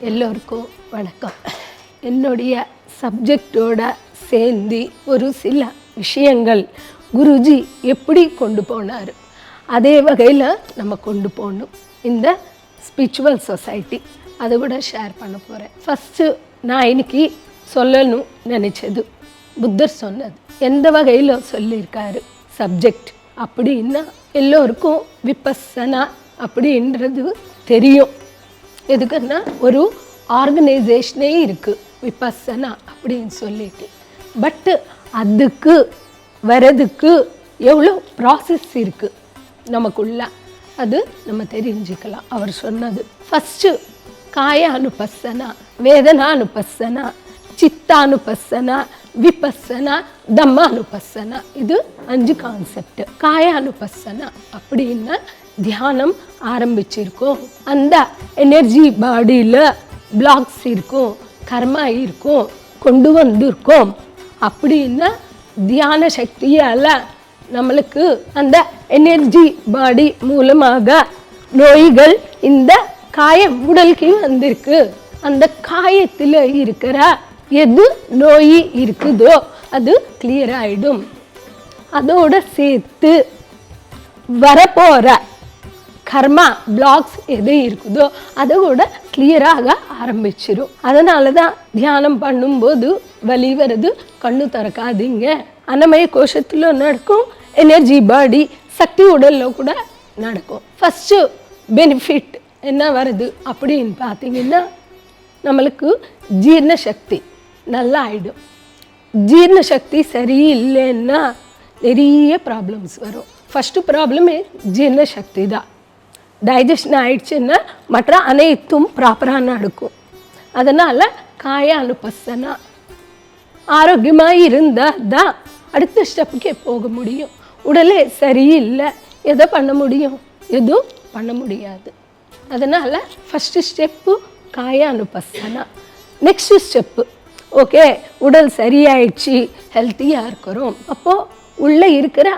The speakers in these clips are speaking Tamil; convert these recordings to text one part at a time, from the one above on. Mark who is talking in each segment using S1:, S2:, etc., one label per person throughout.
S1: எல்லோருக்கும் வணக்கம். என்னுடைய சப்ஜெக்டோட சேர்ந்து ஒரு சில விஷயங்கள் குருஜி எப்படி கொண்டு போனார், அதே வகையில் நம்ம கொண்டு போகணும். இந்த ஸ்பிரிச்சுவல் சொசைட்டி அதை விட ஷேர் பண்ண போகிறேன். ஃபஸ்ட்டு நான் இன்னைக்கு சொல்லணும் நினச்சது புத்தர் சொன்னது. எந்த வகையில் சொல்லியிருக்காரு சப்ஜெக்ட் அப்படின்னா, எல்லோருக்கும் விபஸ்ஸனா அப்படின்றது தெரியும். எதுக்குன்னா ஒரு ஆர்கனைசேஷனே இருக்குது விபஸ்ஸனா அப்படின்னு சொல்லிட்டு. பட்டு அதுக்கு வரதுக்கு எவ்வளோ ப்ராசஸ் இருக்குது நமக்குள்ள, அது நம்ம தெரிஞ்சுக்கலாம். அவர் சொன்னது ஃபஸ்ட்டு காயானுபஸ்ஸனா, வேதனானுபஸ்ஸனா, சித்தானுபஸ்ஸனா, விபஸ்ஸனா, தம்மானுபஸ்ஸனா. இது 5 கான்செப்ட். காயானுபஸ்ஸனா அப்படின்னா தியானம் ஆரம்பிச்சிருக்கோம், அந்த எனர்ஜி பாடியில் பிளாக்ஸ் இருக்கும், கர்மா இருக்கும், கொண்டு வந்திருக்கோம் அப்படின்னா தியான சக்தியால் நம்மளுக்கு அந்த எனர்ஜி பாடி மூலமாக நோய்கள் இந்த காயம் உடலுக்கு வந்திருக்கு. அந்த காயத்தில் இருக்கிற எது நோய் இருக்குதோ அது கிளியர் ஆகிடும். அதோட சேர்த்து வரப்போகிற கர்மா பிளாக்ஸ் எது இருக்குதோ அதை கூட கிளியராக ஆரம்பிச்சிடும். அதனால தான் தியானம் பண்ணும்போது வலி வருது, கண்ணு திறக்காதீங்க. அன்னமய கோஷத்தில் நடக்கும், எனர்ஜி பாடி சக்தி உடலில் கூட நடக்கும். ஃபஸ்ட்டு பெனிஃபிட் என்ன வருது அப்படின்னு பார்த்தீங்கன்னா, நம்மளுக்கு ஜீரண சக்தி நல்லா ஆகிடும். ஜீரண சக்தி சரியில்லைன்னா நிறைய ப்ராப்ளம்ஸ் வரும். ஃபஸ்ட்டு ப்ராப்ளமே ஜீரண சக்தி தான். டைஜஷன் ஆயிடுச்சுன்னா மற்ற அனைத்தும் ப்ராப்பராக நடக்கும். அதனால் காயானுபஸ்ஸனா ஆரோக்கியமாக இருந்தால் தான் அடுத்த ஸ்டெப்புக்கே போக முடியும். உடலே சரியில்லை, எதை பண்ண முடியும்? எதுவும் பண்ண முடியாது. அதனால் ஃபஸ்ட்டு ஸ்டெப்பு காயானுபஸ்ஸனா. நெக்ஸ்ட்டு ஸ்டெப்பு ஓகே, உடல் சரியாயிடுச்சு, ஹெல்த்தியாக இருக்கிறோம். அப்போது உள்ளே இருக்கிற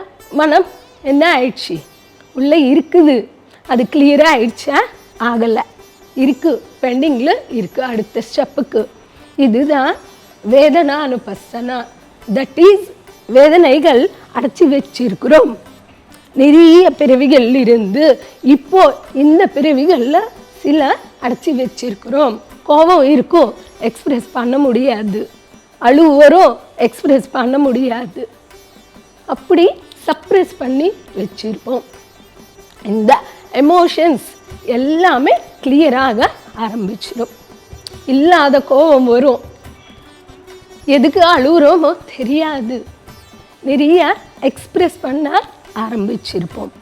S1: மனம் என்ன ஆயிடுச்சு? உள்ளே இருக்குது, அது கிளியராக ஆயிடுச்சா? ஆகலை, இருக்குது, பெண்டிங்கில் இருக்குது அடுத்த ஸ்டெப்புக்கு. இதுதான் வேதனானுபஸ்ஸனா. தட் இஸ் வேதனைகள் அடைச்சி வச்சிருக்கிறோம் நிறைய பிறவிகள் இருந்து. இப்போ இந்த பிறவிகளில் சில அடைச்சி வச்சிருக்கிறோம். கோபம் இருக்கும், எக்ஸ்பிரஸ் பண்ண முடியாது. அழுவு வரும், எக்ஸ்பிரஸ் பண்ண முடியாது. அப்படி சப்ரெஸ் பண்ணி வச்சிருப்போம். இந்த எமோஷன்ஸ் எல்லாமே கிளியராக ஆரம்பிச்சிடும். இல்லாத கோபம் வரும், எதுக்கு அழுகுறோமோ தெரியாது, நிறைய எக்ஸ்பிரஸ் பண்ண ஆரம்பிச்சிருப்போம்.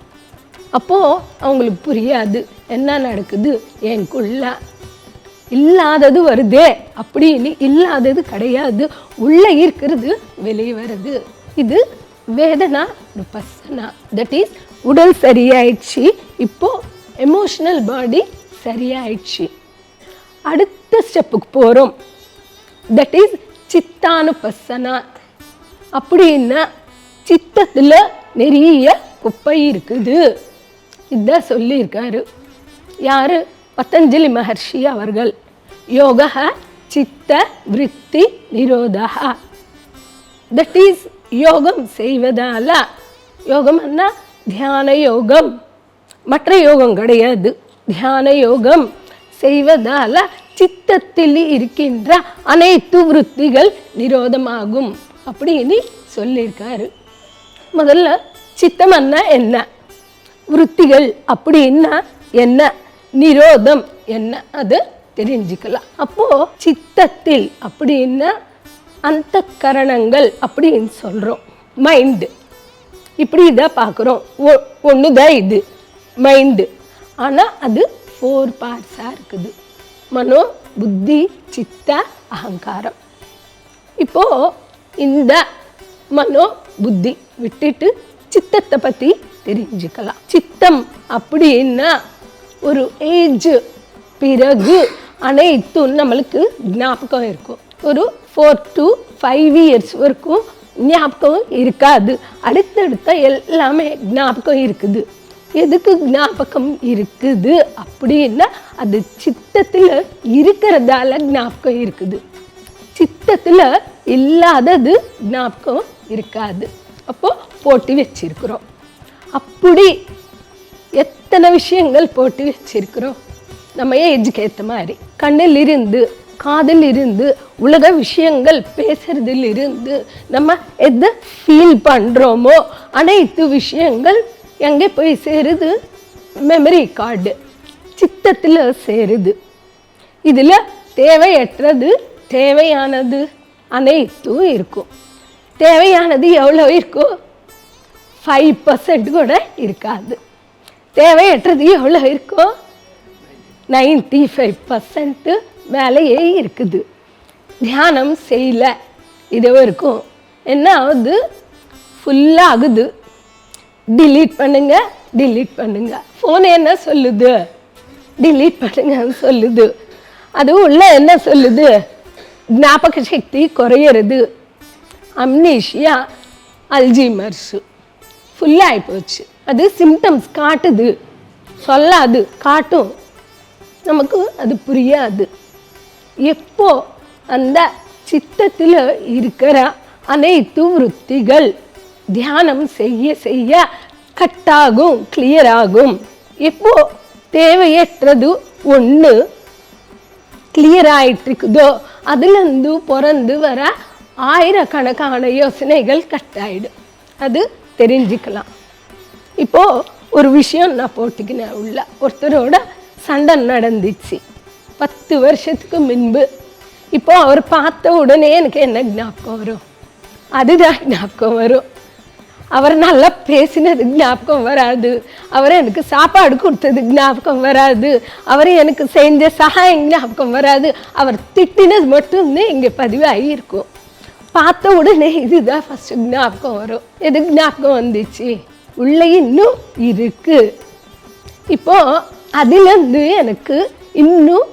S1: அப்போது அவங்களுக்கு புரியாது என்ன நடக்குது எனக்குள்ள. இல்லாதது வருதே அப்படின்னு, இல்லாதது கிடையாது, உள்ளே இருக்கிறது வெளியே வருது. இது வேதனானுபஸ்ஸனா. தட் இஸ் உடல் சரியாயிடுச்சு, இப்போது எமோஷ்னல் பாடி சரியாயிடுச்சு. அடுத்த ஸ்டெப்புக்கு போகிறோம். தட் இஸ் சித்தானுபஸ்ஸனா. அப்படின்னா சித்தத்தில் நிறைய குப்பை இருக்குது. இதுதான் சொல்லியிருக்காரு யார்? பதஞ்சலி மகர்ஷி அவர்கள். யோக சித்த விருத்தி நிரோதா. தட் இஸ் யோகம் செய்வதால், யோகம்னா தியான யோகம், மற்ற யோகம் கிடையாது. தியான யோகம் செய்வதால் சித்தத்தில் இருக்கின்ற அனைத்து விருத்திகள் நிரோதமாகும் அப்படின்னு சொல்லியிருக்காரு. முதல்ல சித்தம்னா என்ன, விருத்திகள் அப்படின்னா என்ன, நிரோதம் என்ன, அது தெரிஞ்சுக்கலாம். அப்போது சித்தத்தில் அப்படின்னா அந்த கரணங்கள் அப்படின்னு சொல்கிறோம். மைண்டு இப்படி இதை பார்க்குறோம். ஒன்று தான் இது மைண்டு. ஆனால் அது 4 பார்ட்ஸாக இருக்குது. மனோ, புத்தி, சித்த, அகங்காரம். இப்போது இந்த மனோ புத்தி விட்டுட்டு சித்தத்தை பற்றி தெரிஞ்சுக்கலாம். சித்தம் அப்படின்னா ஒரு ஏஜ் பிறகு அனைத்தும் நம்மளுக்கு ஞாபகம் இருக்கும். ஒரு 4 to 5 years வரைக்கும் ஞாபகம் இருக்காது. அடுத்தடுத்த எல்லாமே ஞாபகம் இருக்குது. எதுக்கு ஞாபகம் இருக்குது அப்படின்னா அது சித்தத்தில் இருக்கிறதால ஞாபகம் இருக்குது. சித்தத்தில் இல்லாதது ஞாபகம் இருக்காது. அப்போ போட்டி வச்சிருக்கிறோம். அப்படி எத்தனை விஷயங்கள் போட்டு வச்சிருக்கிறோம் நம்ம ஏஜுக்கு ஏற்ற மாதிரி. கண்ணில் இருந்து, காதில் இருந்து, உலக விஷயங்கள் பேசுறதிலிருந்து நம்ம எதை ஃபீல் பண்ணுறோமோ அனைத்து விஷயங்கள் எங்கே போய் சேருது? மெமரி கார்டு, சித்தத்தில் சேருது. இதில் தேவையற்றது, தேவையானது அனைத்தும் இருக்கும். தேவையானது எவ்வளோ இருக்கும்? 5% கூட இருக்காது. தேவையற்றது எவ்வளோ இருக்கும்? 95% மேலேயே இருக்குது. தியானம் செய்யல இது வரைக்கும் என்ன ஆகுது? ஃபுல்லாகுது. டிலீட் பண்ணுங்க, டிலீட் பண்ணுங்க. ஃபோன் என்ன சொல்லுது? டிலீட் பண்ணுங்கன்னு சொல்லுது. அது உள்ள என்ன சொல்லுது? ஞாபக சக்தி குறையிறது, அம்னீஷியா, அல்ஜீமர்ஸு ஃபுல்லாகி போச்சு. அது சிம்டம்ஸ் காட்டுது, சொல்லாது, காட்டும். நமக்கு அது புரியாது. எப்போ அந்த சித்தத்தில் இருக்கிற அனைத்து விருத்திகள் தியானம் செய்ய செய்ய கட்டாகும், கிளியர் ஆகும். எப்போ தேவையற்றது ஒன்று கிளியர் ஆகிட்டு இருக்குதோ அதுலேருந்து பிறந்து வர ஆயிரக்கணக்கான யோசனைகள் கட்டாயிடும். அது தெரிஞ்சுக்கலாம். இப்போது ஒரு விஷயம் நான் போட்டுக்கினேன். உள்ள ஒருத்தரோட சண்டை நடந்துச்சு 10 வருஷத்துக்கு முன்பு. இப்போ அவர் பார்த்த உடனே எனக்கு என்ன ஞாபகம் வரும்? அதுதான் ஞாபகம் வரும். அவர் நல்லா பேசினது ஞாபகம் வராது. அவர் எனக்கு சாப்பாடு கொடுத்தது ஞாபகம் வராது. அவர் எனக்கு செஞ்ச சகாயம் ஞாபகம் வராது. அவர் திட்டினது மட்டும்தான் இங்கே பதிவாகி இருக்கும். பார்த்த உடனே இதுதான் ஃபஸ்ட்டு ஞாபகம் வரும். எதுக்கு ஞாபகம் வந்துச்சு? உள்ள இன்னும் இருக்கு. இப்போ அதுலேருந்து எனக்கு இன்னும்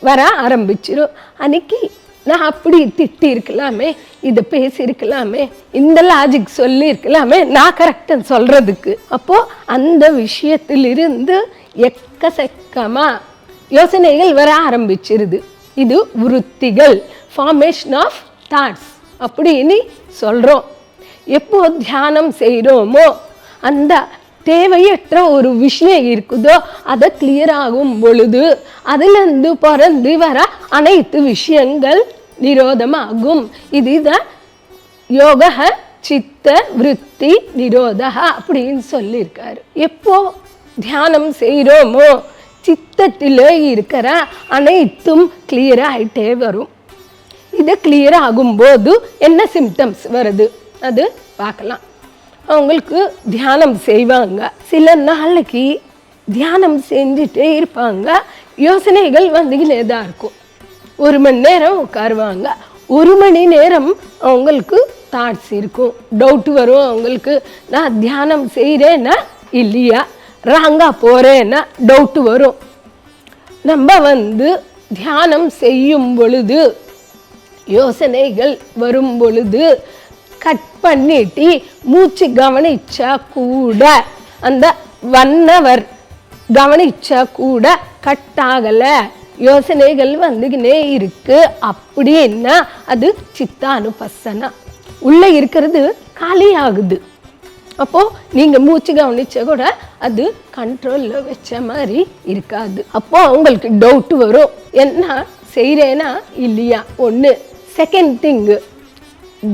S1: வர ஆரம்பிச்சிடும். அன்னைக்கு நான் அப்படி திட்டி இருக்கலாமே, இதை பேசியிருக்கலாமே, இந்த லாஜிக் சொல்லியிருக்கலாமே, நான் கரெக்டாக சொல்கிறதுக்கு. அப்போது அந்த விஷயத்திலிருந்து எக்கச்சக்கமாக யோசனைகள் வர ஆரம்பிச்சிருது. இது விருத்திகள், ஃபார்மேஷன் ஆஃப் தாட்ஸ் அப்படின்னு சொல்கிறோம். எப்போ தியானம் செய்கிறோமோ அந்த தேவையற்ற ஒரு விஷயம் இருக்குதோ அதை கிளியர் ஆகும் பொழுது அதுலேருந்து பிறந்து வர அனைத்து விஷயங்கள் நிரோதமாகும். இதுதான் யோக சித்த விருத்தி நிரோதா அப்படின்னு சொல்லியிருக்காரு. எப்போ தியானம் செய்கிறோமோ சித்தத்தில் இருக்கிற அனைத்தும் கிளியர் ஆகிட்டே வரும். இது கிளியர் ஆகும்போது என்ன சிம்டம்ஸ் வருது அது பார்க்கலாம். அவங்களுக்கு தியானம் செய்வாங்க. சில நாளைக்கு தியானம் செஞ்சுட்டே இருப்பாங்க. யோசனைகள் வந்துக்கினே தான் இருக்கும். 1 மணி நேரம் உட்காருவாங்க. 1 மணி நேரம் அவங்களுக்கு தாட்ஸ் இருக்கும். டவுட் வரும் அவங்களுக்கு. நான் தியானம் செய்கிறேன்னா இல்லையா, ராங்கா போகிறேன்னா டவுட்டு வரும். நம்ம தியானம் செய்யும் பொழுது யோசனைகள் வரும் பொழுது கட் பண்ணிட்டு மூச்சு கவனிச்சா கூட அந்த 1 hour கவனிச்சா கூட கட் ஆகலை, யோசனைகள் வந்துக்கினே இருக்கு அப்படின்னா அது சித்தானுபசனா. உள்ளே இருக்கிறது காலி ஆகுது. அப்போது நீங்கள் மூச்சு கவனிச்சா கூட அது கண்ட்ரோலில் வச்ச மாதிரி இருக்காது. அப்போது அவங்களுக்கு டவுட்டு வரும், என்ன செய்கிறேன்னா இல்லையா. ஒன்று. செகண்ட் திங்கு,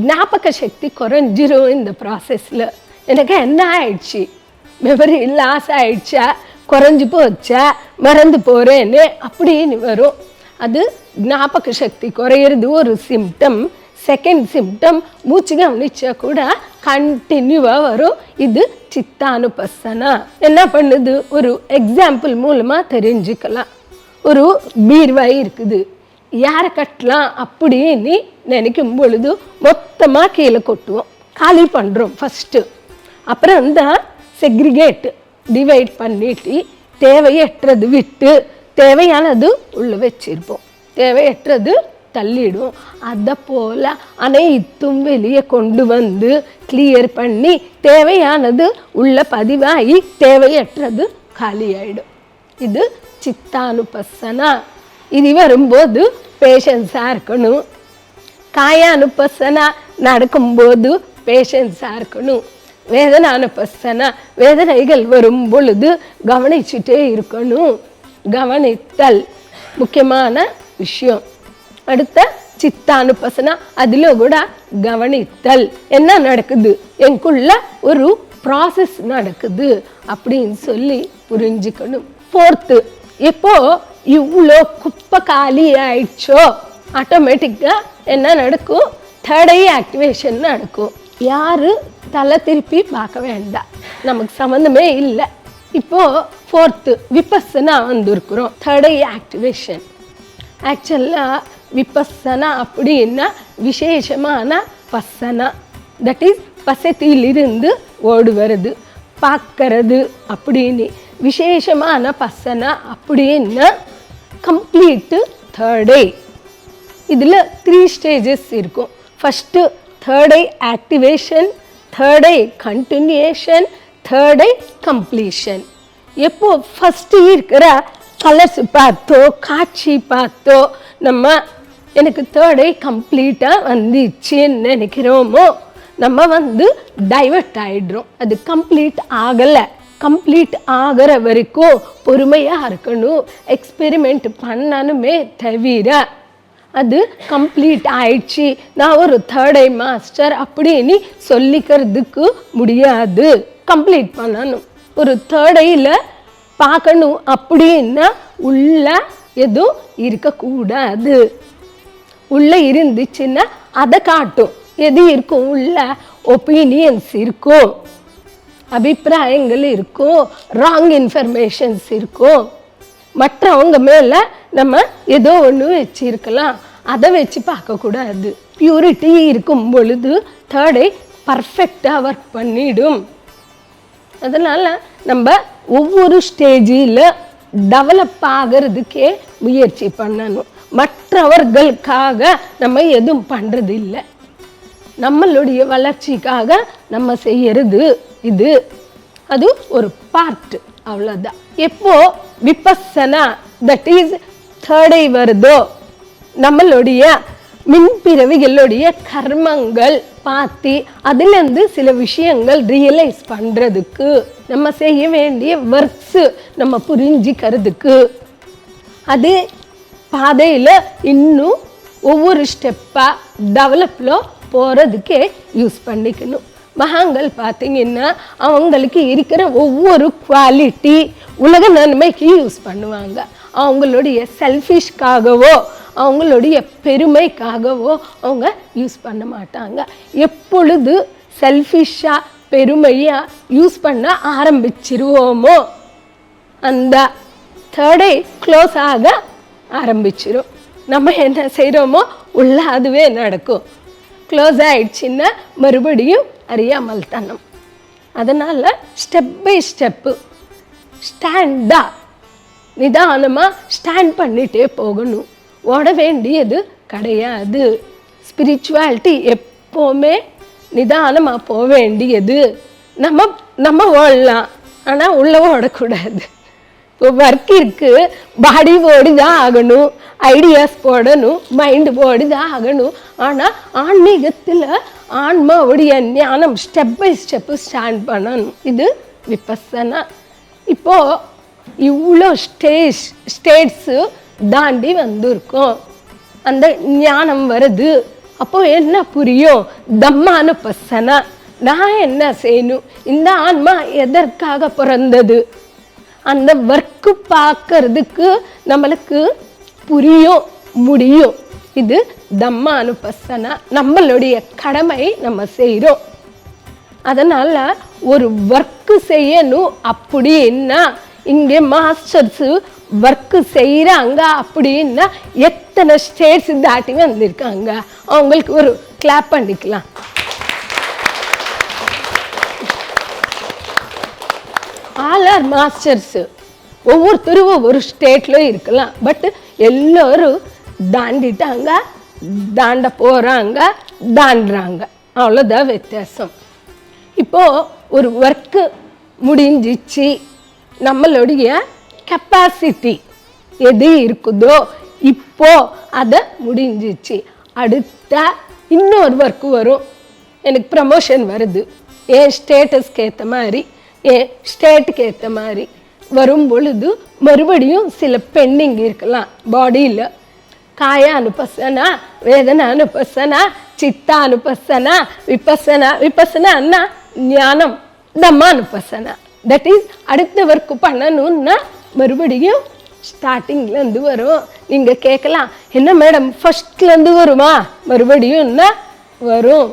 S1: ஞாபக சக்தி குறைஞ்சிரும். இந்த ப்ராசஸில் எனக்கு என்ன ஆயிடுச்சு, மெமரி லாஸ் ஆயிடுச்சா, குறைஞ்சி போச்சா, மறந்து போகிறேன்னு அப்படின்னு வரும். அது ஞாபக சக்தி குறையிறது ஒரு சிம்டம். செகண்ட் சிம்டம் மூச்சு கவனிச்சா கூட கண்டினியூவாக வரும். இது சித்தானுபசனா. என்ன பண்ணுது, ஒரு எக்ஸாம்பிள் மூலமாக தெரிஞ்சுக்கலாம். ஒரு பீர்வாய் இருக்குது, யாரை கட்டலாம் அப்படின்னு நினைக்கும் பொழுது மொத்தமாக கீழே கொட்டுவோம், காலி பண்ணுறோம் ஃபஸ்ட்டு. அப்புறம் தான் செக்ரிகேட் டிவைட் பண்ணிட்டு தேவையற்றது விட்டு தேவையானது உள்ள வச்சிருப்போம், தேவையற்றது தள்ளிடும். அதை போல் அனைத்தும் வெளியே கொண்டு வந்து கிளியர் பண்ணி தேவையானது உள்ள பதிவாகி தேவையற்றது காலியாயிடும். இது சித்தானுபசனா. இது வரும்போது பேஷன்ஸாக இருக்கணும். காயானுபசனா நடக்கும்போது பேஷன்ஸாக இருக்கணும். வேதனானுபசனா வேதனைகள் வரும் பொழுது கவனிச்சுட்டே இருக்கணும். கவனித்தல் முக்கியமான விஷயம். அடுத்த சித்தானுபசனா, அதில் கூட கவனித்தல். என்ன நடக்குது, எனக்குள்ள ஒரு ப்ராசஸ் நடக்குது அப்படின்னு சொல்லி புரிஞ்சுக்கணும். ஃபோர்த்து, இப்போ இவ்வளோ குப்பை காலி ஆயிடுச்சோ ஆட்டோமேட்டிக்காக என்ன நடக்கும், தேர்ட் ஐ ஆக்டிவேஷன் நடக்கும். யாரு தலை திருப்பி பார்க்க வேண்டாம், நமக்கு சம்மந்தமே இல்லை. இப்போ ஃபோர்த்து விபஸ்ஸனா வந்திருக்கிறோம், தேர்ட் ஐ ஆக்டிவேஷன். ஆக்சுவலாக விபஸ்ஸனா அப்படின்னா விசேஷமான பசனா, தட் இஸ் பசத்திலிருந்து ஓடு வருது பார்க்கறது அப்படின்னு. விசேஷமான பசனா அப்படின்னா கம்ப்ளீட்டு தேர்ட் ஐ. இதில் 3 ஸ்டேஜஸ் இருக்கும். ஃபஸ்ட்டு தேர்ட் ஐ ஆக்டிவேஷன், தேர்ட் ஐ கண்டினியூஷன், தேர்ட் ஐ கம்ப்ளீஷன். எப்போ ஃபஸ்ட்டு இருக்கிற கலர்ஸ் பார்த்தோ காட்சி பார்த்தோ நம்ம எனக்கு தேர்ட் ஐ கம்ப்ளீட்டாக வந்துச்சுன்னு நினைக்கிறோமோ நம்ம டைவர்ட் ஆகிடுறோம். அது கம்ப்ளீட் ஆகலை. கம்ப்ளீட் ஆகிற வரைக்கும் பொறுமையாக இருக்கணும், எக்ஸ்பெரிமெண்ட் பண்ணணுமே தவிர அது கம்ப்ளீட் ஆயிடுச்சு நான் ஒரு தேர்ட் ஐ மாஸ்டர் அப்படின்னு சொல்லிக்கிறதுக்கு முடியாது. கம்ப்ளீட் பண்ணணும். ஒரு தேர்ட் ஐயில் பார்க்கணும் அப்படின்னா உள்ள எதுவும் இருக்கக்கூடாது. உள்ள இருந்துச்சுன்னா அதை காட்டும். எது இருக்கும், உள்ள ஒப்பீனியன்ஸ் இருக்கும், அபிப்பிராயங்கள் இருக்கும், ராங் இன்ஃபர்மேஷன்ஸ் இருக்கும். மற்றவங்க மேலே நம்ம ஏதோ ஒன்று வச்சிருக்கலாம், அதை வச்சு பார்க்கக்கூடாது. பியூரிட்டி இருக்கும் பொழுது தேர்ட் ஐ பர்ஃபெக்டாக ஒர்க் பண்ணிடும். அதனால் நம்ம ஒவ்வொரு ஸ்டேஜில் டெவலப் ஆகிறதுக்கே முயற்சி பண்ணணும். மற்றவர்களுக்காக நம்ம எதுவும் பண்ணுறது இல்லை, நம்மளுடைய வளர்ச்சிக்காக நம்ம செய்யறது இது. அது ஒரு பார்ட், அவ்வளோதான். எப்போ விபஸ்ஸனா தட் இஸ் தேர்ட் ஐ வருதோ நம்மளுடைய மின்பிறவிகளுடைய கர்மங்கள் பார்த்து அதுலேருந்து சில விஷயங்கள் ரியலைஸ் பண்ணுறதுக்கு, நம்ம செய்ய வேண்டிய ஒர்க்ஸு நம்ம புரிஞ்சிக்கிறதுக்கு, அது பாதையில் இன்னும் ஒவ்வொரு ஸ்டெப்பாக டெவலப்பில் போகிறதுக்கே யூஸ் பண்ணிக்கணும். மகான்கள் பார்த்தீங்கன்னா அவங்களுக்கு இருக்கிற ஒவ்வொரு குவாலிட்டி உலக நன்மைக்கு யூஸ் பண்ணுவாங்க. அவங்களுடைய செல்ஃபிஷ்காகவோ அவங்களுடைய பெருமைக்காகவோ அவங்க யூஸ் பண்ண மாட்டாங்க. எப்பொழுது செல்ஃபிஷாக பெருமையாக யூஸ் பண்ண ஆரம்பிச்சிருவோமோ அந்த தேர்ட் ஐ க்ளோஸ் ஆக ஆரம்பிச்சிடும். நம்ம என்ன செய்கிறோமோ உள்ள அதுவே நடக்கும். க்ளோஸ் ஆகிடுச்சின்னா மறுபடியும் அறியாமல் தனம். அதனால் ஸ்டெப் பை ஸ்டெப்பு ஸ்டாண்டாக நிதானமாக ஸ்டாண்ட் பண்ணிகிட்டே போகணும். ஓட வேண்டியது கிடையாது. ஸ்பிரிச்சுவாலிட்டி எப்போவுமே நிதானமாக போக வேண்டியது. நம்ம ஓடலாம், ஆனால் உள்ளே ஓடக்கூடாது. இப்போ ஒர்க் இருக்குது, பாடி ஓடி தான் ஆகணும், ஐடியாஸ் போடணும், மைண்டு ஓடி தான் ஆகணும். ஆனால் ஆன்மீகத்தில் ஆன்மாவுடைய ஞானம் ஸ்டெப் பை ஸ்டெப்பு ஸ்டாண்ட் பண்ணணும். இது விபஸ்ஸனா. இப்போது இவ்வளோ ஸ்டேட்ஸு தாண்டி வந்திருக்கோம், அந்த ஞானம் வருது. அப்போது என்ன புரியும், தம்மானுபஸ்ஸனா. நான் என்ன செய்யணும், இந்த ஆன்மா எதற்காக பிறந்தது, அந்த ஒர்க்கு பார்க்கறதுக்கு நம்மளுக்கு புரியும் முடியும். இது தம்மானுபஸ்ஸனா. நம்மளுடைய கடமை நம்ம செய்கிறோம். அதனால் ஒரு ஒர்க்கு செய்யணும் அப்படின்னா இங்கே மாஸ்டர்ஸு ஒர்க்கு செய்கிறாங்க அப்படின்னா எத்தனை ஸ்டேட்ஸ் தாட்டி வந்திருக்காங்க. அவங்களுக்கு ஒரு கிளாப் பண்ணிக்கலாம். All are masters. ஒவ்வொருத்தரும் ஒவ்வொரு ஸ்டேட்டில் இருக்கலாம். பட் எல்லோரும் தாண்டிட்டாங்க, தாண்ட போகிறாங்க, தாண்டுறாங்க. அவ்வளோதான் வித்தியாசம். இப்போது ஒரு ஒர்க்கு முடிஞ்சிச்சு, நம்மளுடைய கெப்பாசிட்டி எது இருக்குதோ இப்போ அதை முடிஞ்சிச்சு. அடுத்த இன்னொரு ஒர்க்கு வரும். எனக்கு ப்ரமோஷன் வருது, என் ஸ்டேட்டஸ்க்கு ஏற்ற மாதிரி, என் ஸ்டேட்டுக்கு ஏற்ற மாதிரி வரும் பொழுது மறுபடியும் சில பெண்டிங் இருக்கலாம் பாடியில். காயானுபஸ்ஸனா, வேதனானுபஸ்ஸனா, சித்தானுபஸ்ஸனா, விபஸ்ஸனா. விபஸ்ஸனா ஞானம், தம்மானுபஸ்ஸனா. தட் இஸ் அடுத்த ஒர்க்கு பண்ணணும்னா மறுபடியும் ஸ்டார்டிங்லேருந்து வரும். நீங்கள் கேட்கலாம், என்ன மேடம் ஃபஸ்ட்லேருந்து வருமா? மறுபடியும்னா வரும்.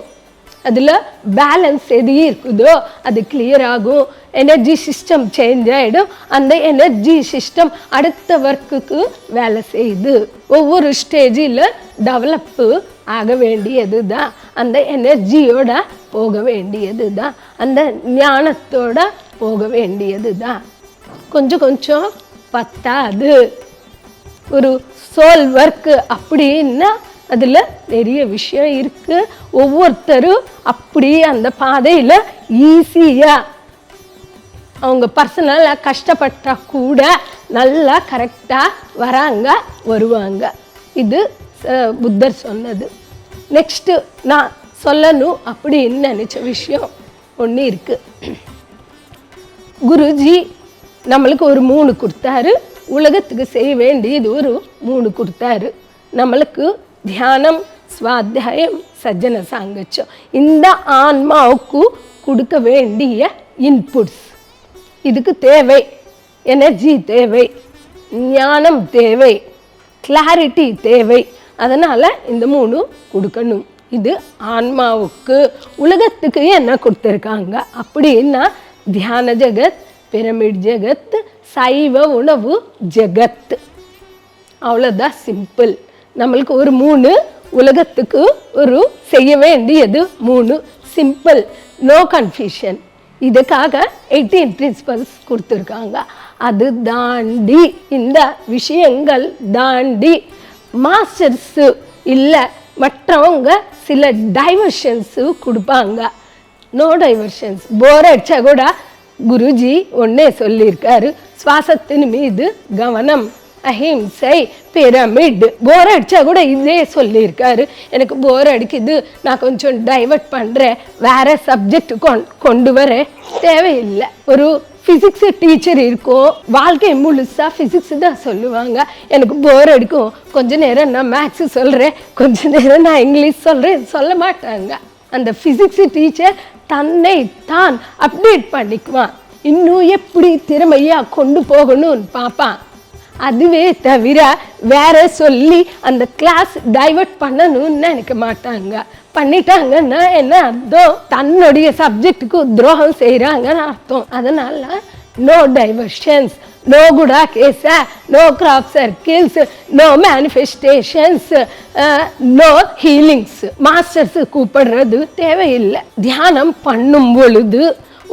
S1: அதில் பேலன்ஸ் எது இருக்குதோ அது கிளியர் ஆகும். எனர்ஜி சிஸ்டம் சேஞ்ச் ஆகிடும். அந்த எனர்ஜி சிஸ்டம் அடுத்த ஒர்க்குக்கு வேலை செய்யுது. ஒவ்வொரு ஸ்டேஜில் டெவலப்பு ஆக வேண்டியது தான். அந்த எனர்ஜியோட போக வேண்டியது தான். அந்த ஞானத்தோட போக வேண்டியது தான். கொஞ்சம் கொஞ்சம் பத்தாது. ஒரு சோல் ஒர்க்கு அப்படின்னா அதில் நிறைய விஷயம் இருக்குது. ஒவ்வொருத்தரும் அப்படி அந்த பாதையில் ஈஸியாக அவங்க பர்சனலாக கஷ்டப்பட்டால் கூட நல்லா கரெக்டாக வராங்க, வருவாங்க. இது புத்தர் சொன்னது. நெக்ஸ்ட்டு நான் சொல்லணும் அப்படின்னு நினச்ச விஷயம் ஒன்று இருக்குது. குருஜி நம்மளுக்கு ஒரு 3 கொடுத்தாரு. உலகத்துக்கு செய்ய வேண்டியது ஒரு 3 கொடுத்தாரு. நம்மளுக்கு தியானம், ஸ்வாத்தியாயம், சஜ்ஜன சாங்கச்சம். இந்த ஆன்மாவுக்கு கொடுக்க வேண்டிய இன்புட்ஸ். இதுக்கு தேவை எனர்ஜி, தேவை ஞானம், தேவை கிளாரிட்டி, தேவை. அதனால் இந்த 3 கொடுக்கணும். இது ஆன்மாவுக்கு. உலகத்துக்கு என்ன கொடுத்துருக்காங்க அப்படின்னா தியான ஜெகத், பிரமிட் ஜெகத், சைவ உணவு ஜெகத். அவ்வளோதான், சிம்பிள். நம்மளுக்கு ஒரு 3, உலகத்துக்கு ஒரு செய்ய வேண்டியது 3. Simple, no confusion. இதுக்காக 18 பிரின்சிபல்ஸ் கொடுத்துருக்காங்க. அது தாண்டி, இந்த விஷயங்கள் தாண்டி மாஸ்டர்ஸு இல்லை மற்றவங்க சில டைவர்ஷன்ஸு கொடுப்பாங்க. No diversions. போர் அடிச்சா கூட குருஜி ஒன்னே சொல்லியிருக்காரு, சுவாசத்தின் மீது கவனம், அஹிம்சை, பிரமிட். போர் அடிச்சா கூட இதே சொல்லியிருக்காரு. எனக்கு போர் அடிக்குது, நான் கொஞ்சம் டைவர்ட் பண்ணுறேன், வேற சப்ஜெக்ட் கொண்டு வர தேவையில்லை. ஒரு ஃபிசிக்ஸ் டீச்சர் இருக்கும், வாழ்க்கை முழுசாக ஃபிசிக்ஸ் தான் சொல்லுவாங்க. எனக்கு போர் அடிக்கும், கொஞ்ச நேரம் நான் மேக்ஸு சொல்கிறேன், கொஞ்ச நேரம் நான் இங்கிலீஷ் சொல்கிறேன், சொல்ல மாட்டாங்க. அந்த ஃபிசிக்ஸ் டீச்சர் தன்னை தான் அப்டேட் பண்ணிக்குவான். இன்னும் எப்படி திறமையாக கொண்டு போகணும்னு பார்ப்பான். அதுவே தவிர வேற சொல்லி அந்த கிளாஸ் டைவர்ட் பண்ணணும்னு நினைக்க மாட்டாங்க. பண்ணிட்டாங்கன்னா என்ன அர்த்தம்? தன்னுடைய சப்ஜெக்டுக்கு துரோகம் செய்கிறாங்கன்னு அர்த்தம். அதனால நோ டைவர்ஷன்ஸ், நோ குடா கேஸ, no crop circles, no manifestations, no healings. Masters கூப்பிடுறது தேவையில்லை. தியானம் பண்ணும் பொழுது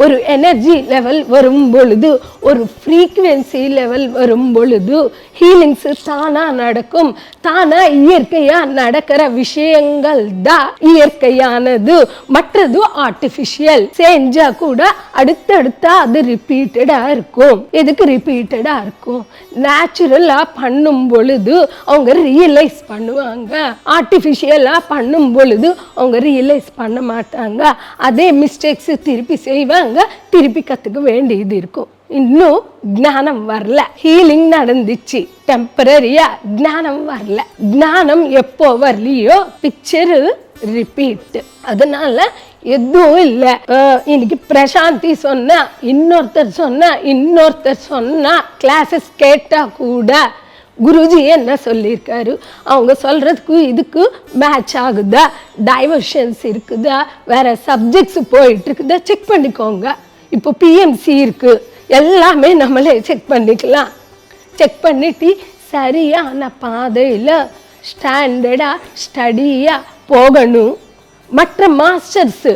S1: ஒரு எனர்ஜி லெவல் வரும் பொழுது, ஒரு ஃப்ரீக்குவென்சி லெவல் வரும் பொழுது ஹீலிங்ஸ் தானாக நடக்கும். தானாக இயற்கையாக நடக்கிற விஷயங்கள் தான் இயற்கையானது, மற்றது ஆர்டிஃபிஷியல். செஞ்சால் கூட அடுத்தடுத்தா அது ரிப்பீட்டடாக இருக்கும். எதுக்கு ரிப்பீட்டடாக இருக்கும்? நேச்சுரலாக பண்ணும் பொழுது அவங்க ரியலைஸ் பண்ணுவாங்க. ஆர்டிஃபிஷியலாக பண்ணும் பொழுது அவங்க ரியலைஸ் பண்ண மாட்டாங்க. அதே மிஸ்டேக்ஸ் திருப்பி செய்வாங்க, திருப்பி கற்றுக்க வேண்டியது இருக்கும். இன்னும் ஞானம் வரல. ஹீலிங் நடந்துச்சு டெம்பரரியா, ஞானம் வரல. ஞானம் எப்போ வரலையோ பிக்சரு ரிப்பீட். அதனால எதுவும் இல்லை. இன்னைக்கு பிரசாந்தி சொன்னா, இன்னொருத்தர் சொன்னா, இன்னொருத்தர் சொன்னா, கிளாஸஸ் கேட்டா கூட குருஜி என்ன சொல்லியிருக்காரு, அவங்க சொல்கிறதுக்கு இதுக்கு மேட்ச் ஆகுதா, டைவர்ஷன்ஸ் இருக்குதா, வேறு சப்ஜெக்ட்ஸ் போயிட்டுருக்குதா செக் பண்ணிக்கோங்க. இப்போ பிஎம்சி இருக்குது, எல்லாமே நம்மளே செக் பண்ணிக்கலாம். செக் பண்ணிட்டு சரியான பாதையில் ஸ்டாண்டர்டாக ஸ்டடியாக போகணும். மற்ற மாஸ்டர்ஸு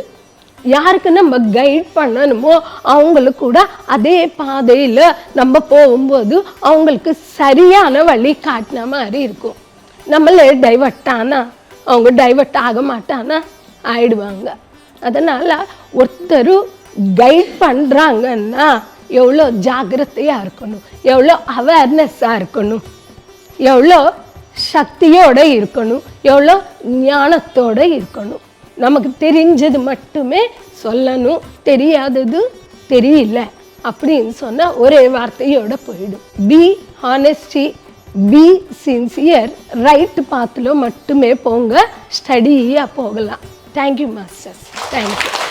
S1: யாருக்கு நம்ம கைட் பண்ணணுமோ அவங்களுக்கு கூட அதே பாதையில் நம்ம போகும்போது அவங்களுக்கு சரியான வழி காட்டின மாதிரி இருக்கும். நம்மளே டைவர்ட் ஆனால் அவங்க டைவர்ட் ஆக மாட்டானா, ஆயிடுவாங்க. அதனால் ஒருத்தர் கைட் பண்ணுறாங்கன்னா எவ்வளோ ஜாக்கிரதையாக இருக்கணும், எவ்வளோ அவேர்னஸ்ஸாக இருக்கணும், எவ்வளோ சக்தியோடு இருக்கணும், எவ்வளோ ஞானத்தோடு இருக்கணும். நமக்கு தெரிஞ்சது மட்டுமே சொல்லணும், தெரியாதது தெரியல அப்படின்னு சொன்னால் ஒரே வார்த்தையோடு போயிடும். Be honesty, be sincere, right பாத்தில் மட்டுமே போங்க, ஸ்டடியாக போகலாம். Thank you masters, thank you.